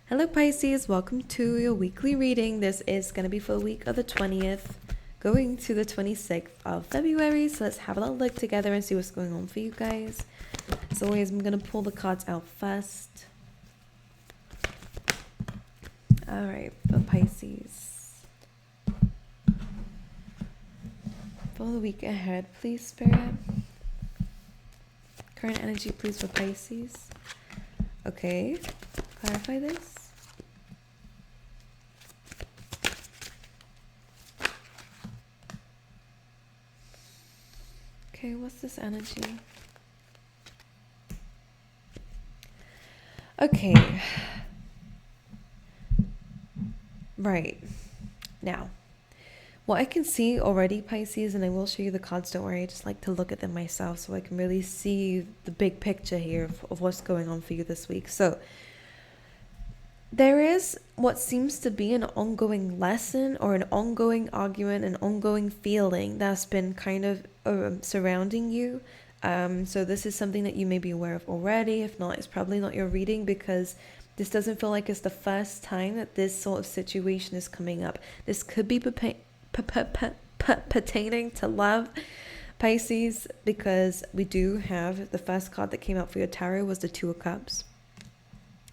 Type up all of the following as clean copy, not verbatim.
Hello Pisces, welcome to your weekly reading. This is going to be for the week of the 20th, going to the 26th of February. So let's have a little look together and see what's going on for you guys. As always, I'm going to pull the cards out first. Alright, for Pisces. For the week ahead, please, Spirit. Current energy, please, for Pisces. Okay, clarify this. Okay, what's this energy? Okay. Right. Now, what I can see already, Pisces, and I will show you the cards, don't worry, I just like to look at them myself so I can really see the big picture here of what's going on for you this week. So, there is what seems to be an ongoing lesson or an ongoing argument, an ongoing feeling that's been kind of surrounding you. So this is something that you may be aware of already. If not, it's probably not your reading, because this doesn't feel like it's the first time that this sort of situation is coming up. This could be pertaining to love, Pisces, because we do have the first card that came out for your tarot was the Two of Cups.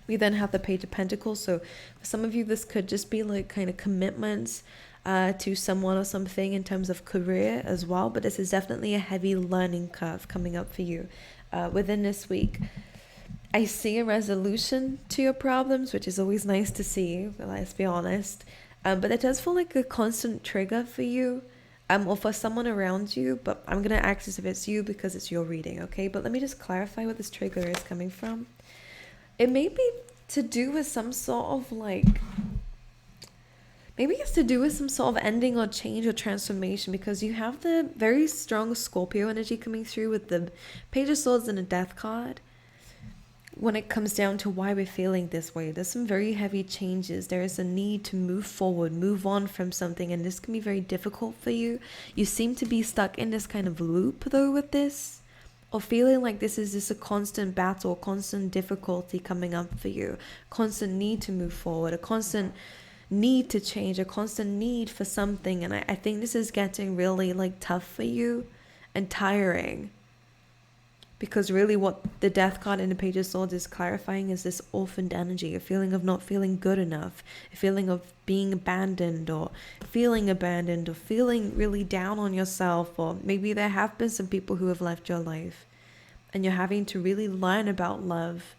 We then have the Page of Pentacles. So for some of you, this could just be like kind of commitments to someone or something in terms of career as well. But this is definitely a heavy learning curve coming up for you within this week. I see a resolution to your problems, which is always nice to see, let's be honest. But it does feel like a constant trigger for you or for someone around you. But I'm going to act as if it's you because it's your reading, okay? But let me just clarify what this trigger is coming from. It may be to do with some sort of maybe it's to do with some sort of ending or change or transformation, because you have the very strong Scorpio energy coming through with the Page of Swords and a Death card. When it comes down to why we're feeling this way, there's some very heavy changes. There is a need to move forward, move on from something, and this can be very difficult for you. You seem to be stuck in this kind of loop though with this, or feeling like this is just a constant battle, constant difficulty coming up for you, constant need to move forward, a constant need to change, a constant need for something. And I think this is getting really tough for you and tiring, because really what the Death card in the Page of Swords is clarifying is this orphaned energy, a feeling of not feeling good enough, a feeling of being abandoned or feeling really down on yourself. Or maybe there have been some people who have left your life and you're having to really learn about love,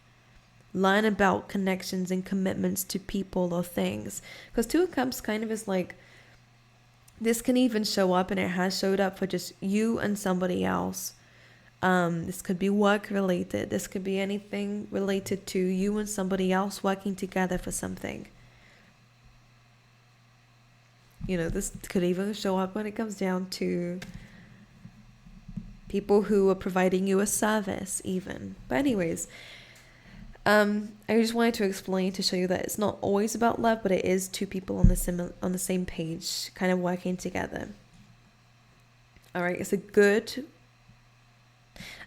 learn about connections and commitments to people or things. Because Two of Cups kind of is like, this can even show up, and it has showed up for just you and somebody else. This could be work related. This could be anything related to you and somebody else working together for something. You know, this could even show up when it comes down to people who are providing you a service even. But anyways, I just wanted to explain to show you that it's not always about love, but it is two people on the same page kind of working together. All right, it's a good...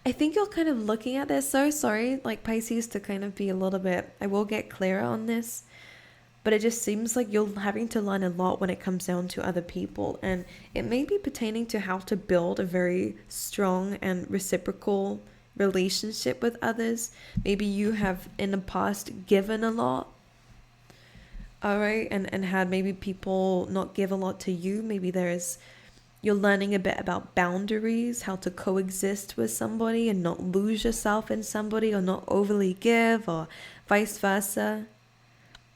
I think you're kind of looking at this, so sorry, Pisces, to kind of be a little bit, I will get clearer on this, but it just seems like you're having to learn a lot when it comes down to other people, and it may be pertaining to how to build a very strong and reciprocal relationship with others. Maybe you have in the past given a lot, all right, and had maybe people not give a lot to you. Maybe you're learning a bit about boundaries, how to coexist with somebody and not lose yourself in somebody, or not overly give, or vice versa.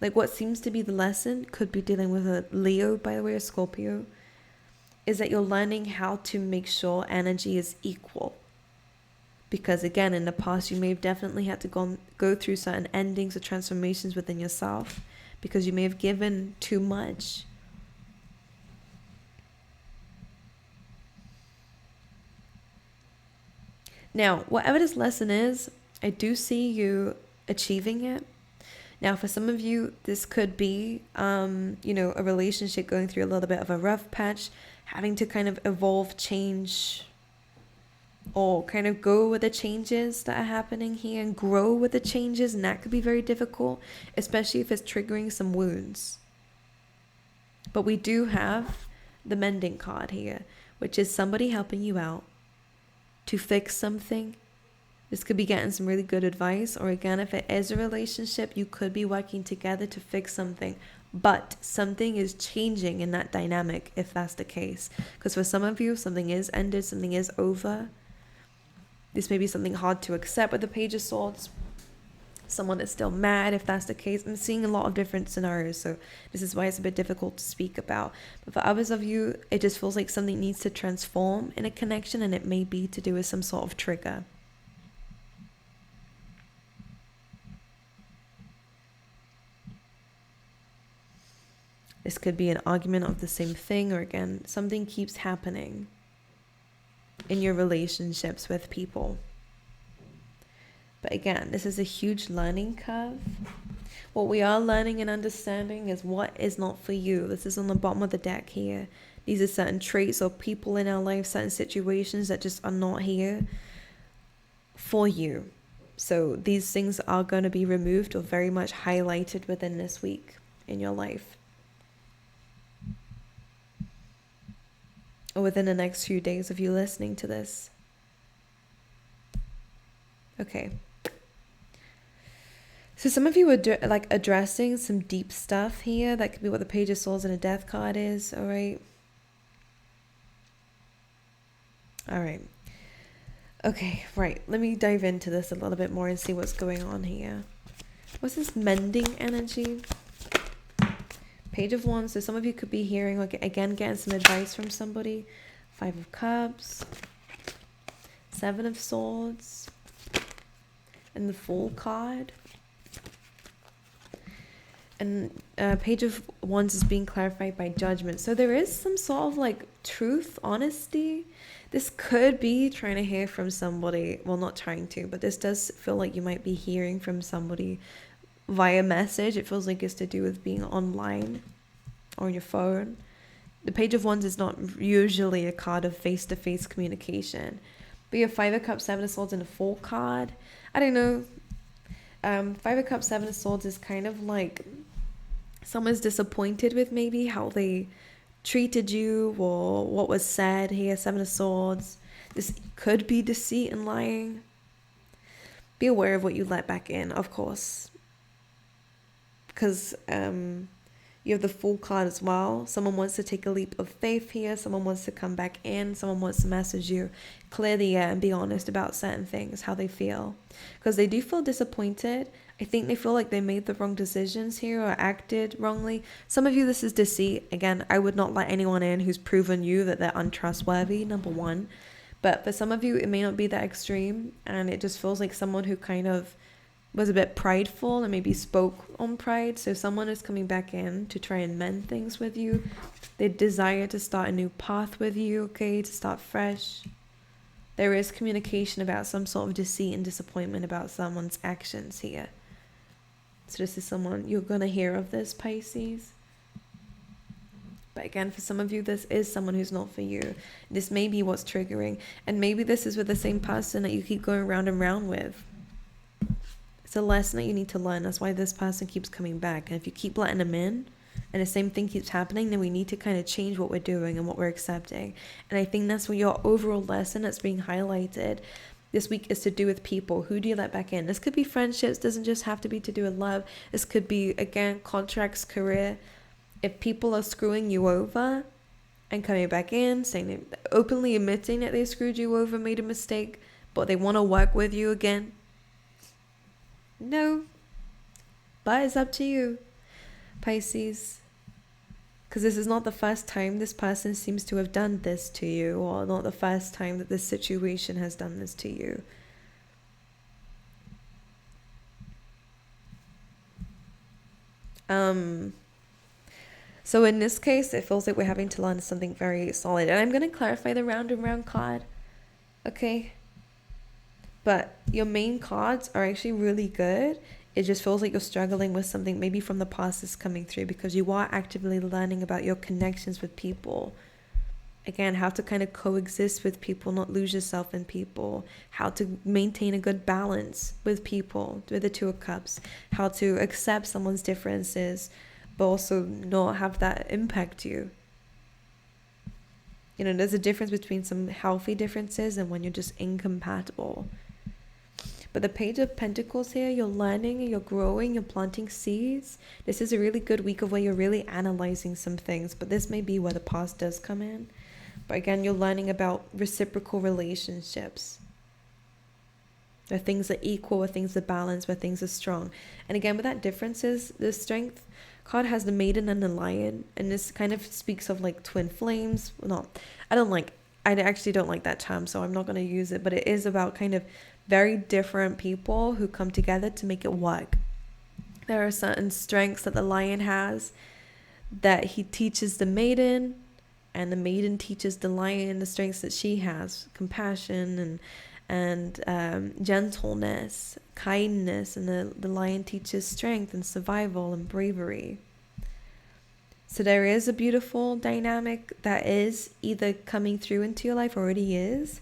What seems to be the lesson, could be dealing with a Leo, by the way, a Scorpio, is that you're learning how to make sure energy is equal. Because again, in the past, you may have definitely had to go through certain endings or transformations within yourself, because you may have given too much. Now, whatever this lesson is, I do see you achieving it. Now, for some of you, this could be, a relationship going through a little bit of a rough patch, having to kind of evolve, change, or kind of go with the changes that are happening here and grow with the changes, and that could be very difficult, especially if it's triggering some wounds. But we do have the mending card here, which is somebody helping you out to fix something. This could be getting some really good advice, or again, if it is a relationship, you could be working together to fix something, but something is changing in that dynamic if that's the case. Because for some of you, something is ended, something is over. This may be something hard to accept with the Page of Swords. Someone is still mad if that's the case. I'm seeing a lot of different scenarios, so this is why it's a bit difficult to speak about. But for others of you, it just feels like something needs to transform in a connection, and it may be to do with some sort of trigger. This could be an argument of the same thing, or again, something keeps happening in your relationships with people. But again, this is a huge learning curve. What we are learning and understanding is what is not for you. This is on the bottom of the deck here. These are certain traits or people in our life, certain situations that just are not here for you. So these things are going to be removed or very much highlighted within this week in your life, or within the next few days of you listening to this. Okay. So some of you are addressing some deep stuff here. That could be what the Page of Swords and a Death card is. All right. All right. Okay, right. Let me dive into this a little bit more and see what's going on here. What's this mending energy? Page of Wands. So some of you could be hearing, like, again, getting some advice from somebody. 5 of Cups. 7 of Swords. And the Fool card. And Page of Wands is being clarified by Judgment. So there is some sort of like truth, honesty. This could be trying to hear from somebody. Well, not trying to, but this does feel like you might be hearing from somebody via message. It feels like it's to do with being online or on your phone. The Page of Wands is not usually a card of face-to-face communication. But you have 5 of Cups, 7 of Swords, and a Fool card. I don't know. 5 of Cups, 7 of Swords is kind of like someone's disappointed with maybe how they treated you or what was said here. 7 of Swords. This could be deceit and lying. Be aware of what you let back in, of course. Because you have the Fool card as well. Someone wants to take a leap of faith here. Someone wants to come back in. Someone wants to message you. Clear the air and be honest about certain things, how they feel. Because they do feel disappointed. I think they feel like they made the wrong decisions here or acted wrongly. Some of you, this is deceit. Again, I would not let anyone in who's proven you that they're untrustworthy, number one. But for some of you, it may not be that extreme. And it just feels like someone who kind of was a bit prideful and maybe spoke on pride. So someone is coming back in to try and mend things with you. They desire to start a new path with you, okay, to start fresh. There is communication about some sort of deceit and disappointment about someone's actions here. So this is someone, you're going to hear of this, Pisces. But again, for some of you, this is someone who's not for you. This may be what's triggering. And maybe this is with the same person that you keep going round and round with. It's a lesson that you need to learn. That's why this person keeps coming back. And if you keep letting them in and the same thing keeps happening, then we need to kind of change what we're doing and what we're accepting. And I think that's what your overall lesson that's being highlighted this week is to do with people. Who do you let back in? This could be friendships. Doesn't just have to be to do with love. This could be, again, contracts, career. If people are screwing you over and coming back in, saying openly admitting that they screwed you over, made a mistake, but they want to work with you again, no, but it's up to you, Pisces, because this is not the first time this person seems to have done this to you, or not the first time that this situation has done this to you. So in this case, it feels like we're having to learn something very solid, and I'm going to clarify the round and round card, okay? But your main cards are actually really good. It just feels like you're struggling with something maybe from the past is coming through, because you are actively learning about your connections with people. Again, how to kind of coexist with people, not lose yourself in people, how to maintain a good balance with people, with the Two of Cups, how to accept someone's differences, but also not have that impact you. You know, there's a difference between some healthy differences and when you're just incompatible. But the Page of Pentacles here, you're learning, you're growing, you're planting seeds. This is a really good week of where you're really analyzing some things, but this may be where the past does come in. But again, you're learning about reciprocal relationships, where things are equal, where things are balanced, where things are strong. And again, with that differences, the Strength card has the Maiden and the Lion, and this kind of speaks of like twin flames. Well, I actually don't like that term, so I'm not going to use it, but it is about kind of very different people who come together to make it work. There are certain strengths that the Lion has that he teaches the Maiden, and the Maiden teaches the Lion the strengths that she has: compassion and gentleness, kindness, and the Lion teaches strength and survival and bravery. So there is a beautiful dynamic that is either coming through into your life, already is,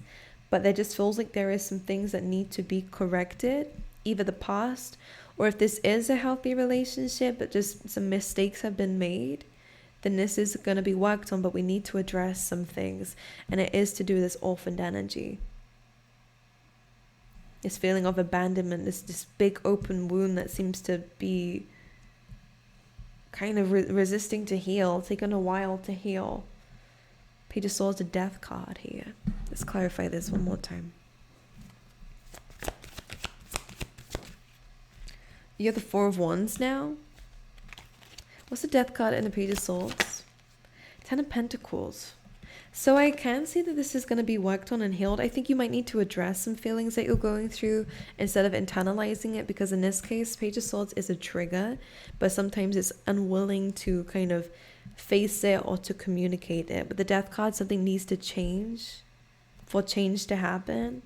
but there just feels like there is some things that need to be corrected, either the past, or if this is a healthy relationship but just some mistakes have been made, then this is going to be worked on, but we need to address some things, and it is to do with this orphaned energy. This feeling of abandonment, this big open wound that seems to be kind of resisting to heal, taking a while to heal. Page of Swords, the Death card here. Let's clarify this one more time. You have the Four of Wands now. What's the Death card in the Page of Swords? Ten of Pentacles. So I can see that this is going to be worked on and healed. I think you might need to address some feelings that you're going through instead of internalizing it, because in this case, Page of Swords is a trigger, but sometimes it's unwilling to kind of face it or to communicate it. But the Death card, something needs to change for change to happen.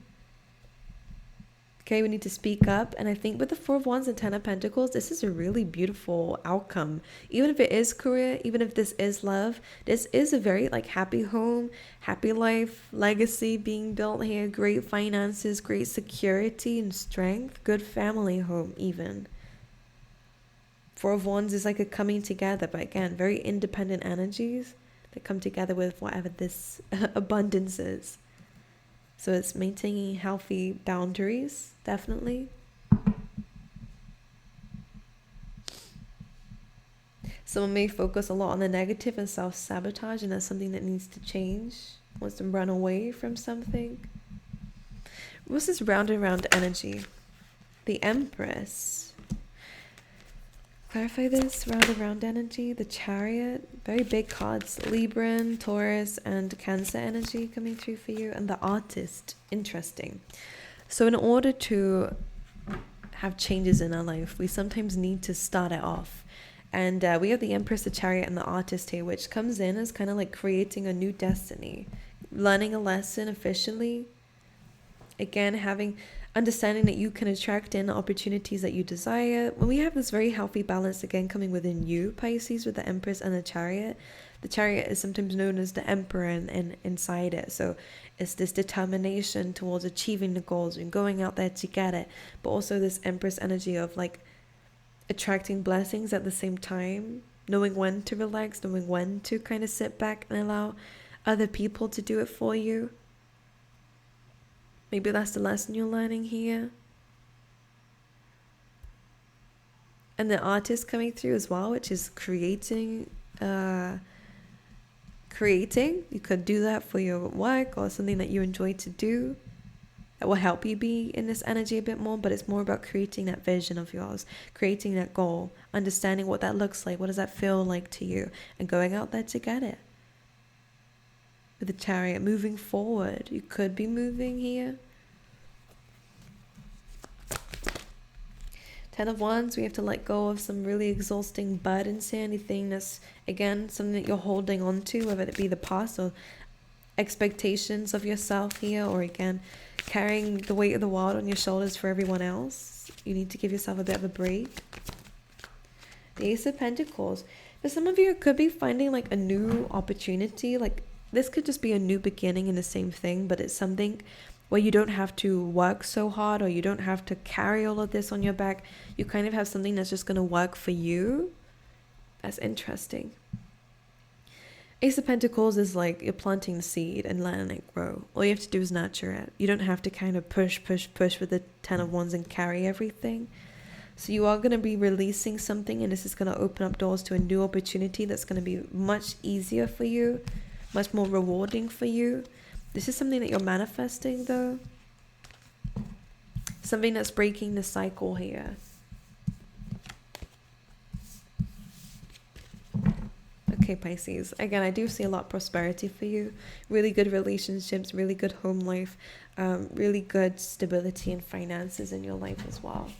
Okay, we need to speak up. And I think with the Four of Wands and Ten of Pentacles, this is a really beautiful outcome. Even if it is career, even if this is love, this is a very like happy home, happy life, legacy being built here, great finances, great security and strength, good family home even. Four of Wands is like a coming together, but again, very independent energies that come together with whatever this abundance is. So it's maintaining healthy boundaries, definitely. Someone may focus a lot on the negative and self-sabotage, and that's something that needs to change. Wants to run away from something. What's this round and round energy? The Empress. Clarify this round and round energy. The Chariot, very big cards. Libran, Taurus, and Cancer energy coming through for you. And the Artist, interesting. So in order to have changes in our life, we sometimes need to start it off. And we have the Empress, the Chariot, and the Artist here, which comes in as kind of like creating a new destiny. Learning a lesson officially. Again, understanding that you can attract in opportunities that you desire. When we have this very healthy balance again coming within you, Pisces, with the Empress and the Chariot is sometimes known as the Emperor and inside it. So it's this determination towards achieving the goals and going out there to get it, but also this Empress energy of like attracting blessings at the same time, knowing when to relax, knowing when to kind of sit back and allow other people to do it for you. Maybe that's the lesson you're learning here. And the Artist coming through as well, which is creating. You could do that for your work or something that you enjoy to do that will help you be in this energy a bit more, but it's more about creating that vision of yours, creating that goal, understanding what that looks like, what does that feel like to you, and going out there to get it. With the Chariot, moving forward, you could be moving here. Ten of Wands, we have to let go of some really exhausting burdens here, anything that's, again, something that you're holding on to, whether it be the past or expectations of yourself here, or again, carrying the weight of the world on your shoulders for everyone else. You need to give yourself a bit of a break. The Ace of Pentacles. For some of you, it could be finding like a new opportunity, like this could just be a new beginning in the same thing, but it's something where you don't have to work so hard, or you don't have to carry all of this on your back. You kind of have something that's just going to work for you. That's interesting. Ace of Pentacles is like you're planting the seed and letting it grow. All you have to do is nurture it. You don't have to kind of push with the 10 of Wands and carry everything. So you are going to be releasing something, and this is going to open up doors to a new opportunity that's going to be much easier for you, much more rewarding for you. This is something that you're manifesting, though. Something that's breaking the cycle here. Okay, Pisces. Again, I do see a lot of prosperity for you. Really good relationships, really good home life, really good stability and finances in your life as well.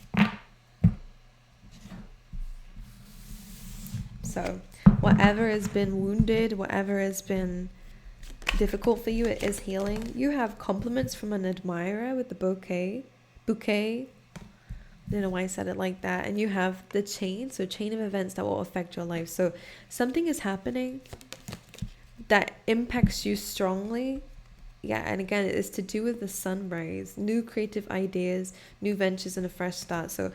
So whatever has been wounded, whatever has been difficult for you, it is healing. You have compliments from an admirer with the bouquet. I don't know why I said it like that. And you have the chain, so chain of events that will affect your life. So something is happening that impacts you strongly. Yeah, and again, it's to do with the sunrise, new creative ideas, new ventures, and a fresh start. So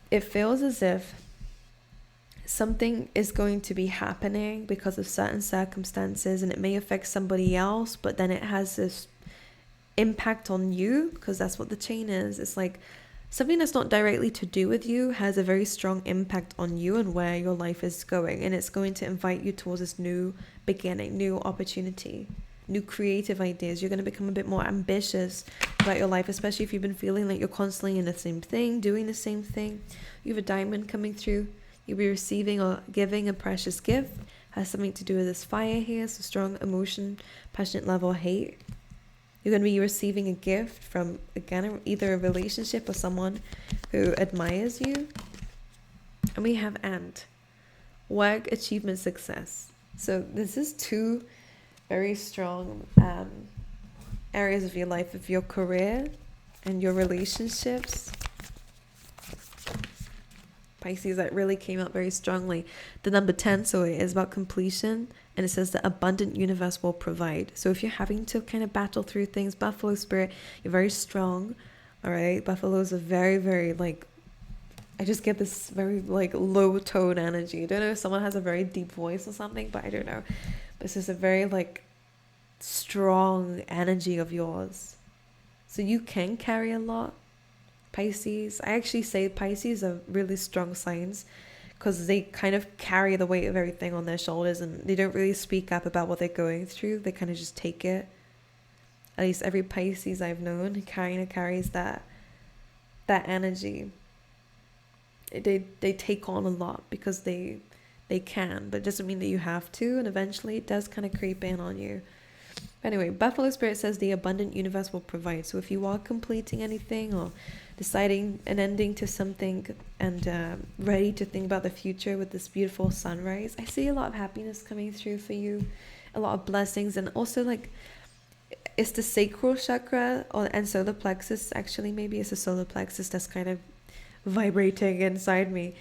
it feels as if something is going to be happening because of certain circumstances, and it may affect somebody else, but then it has this impact on you, because that's what the chain is. It's like something that's not directly to do with you has a very strong impact on you and where your life is going, and it's going to invite you towards this new beginning, new opportunity, new creative ideas. You're going to become a bit more ambitious about your life, especially if you've been feeling like you're constantly in the same thing, doing the same thing. You have a diamond coming through. You'll be receiving or giving a precious gift. Has something to do with this fire here, so strong emotion, passionate love or hate. You're going to be receiving a gift from, again, either a relationship or someone who admires you. And we have and. Work, achievement, success. So this is two very strong areas of your life, of your career and your relationships. Pisces, that really came out very strongly. The number 10, so it is about completion, and it says the abundant universe will provide. So if you're having to kind of battle through things, Buffalo spirit, you're very strong. All right, buffaloes are very, very like, I just get this very like low tone energy. I don't know if someone has a very deep voice or something, but I don't know. But it's just a very like strong energy of yours. So you can carry a lot. Pisces, I actually say Pisces are really strong signs because they kind of carry the weight of everything on their shoulders, and they don't really speak up about what they're going through. They kind of just take it. At least every Pisces I've known kind of carries that energy. They take on a lot because they can, but it doesn't mean that you have to, and eventually it does kind of creep in on you. Anyway, Buffalo Spirit says the abundant universe will provide. So if you are completing anything or deciding an ending to something and ready to think about the future with this beautiful sunrise, I see a lot of happiness coming through for you, a lot of blessings, and also like it's the sacral chakra and solar plexus. Actually, maybe it's the solar plexus that's kind of vibrating inside me.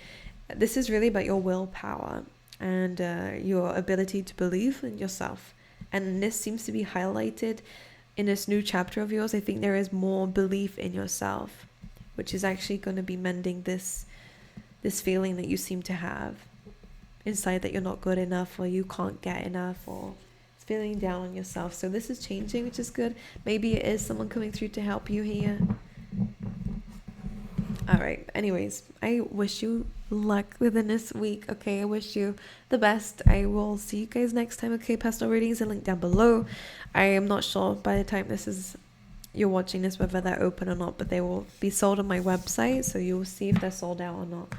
This is really about your willpower and your ability to believe in yourself. And this seems to be highlighted in this new chapter of yours. I think there is more belief in yourself, which is actually going to be mending this feeling that you seem to have inside, that you're not good enough or you can't get enough, or it's feeling down on yourself. So this is changing, which is good. Maybe it is someone coming through to help you here. All right. Anyways, I wish you luck within this week. Okay, I wish you the best. I will see you guys next time. Okay, personal readings are linked down below. I am not sure by the time you're watching this whether they're open or not, but they will be sold on my website, so you'll see if they're sold out or not.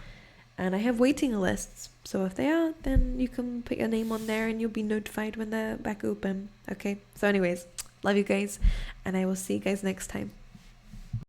And I have waiting lists, so if they are, then you can put your name on there and you'll be notified when they're back open. Okay, so anyways, love you guys, and I will see you guys next time.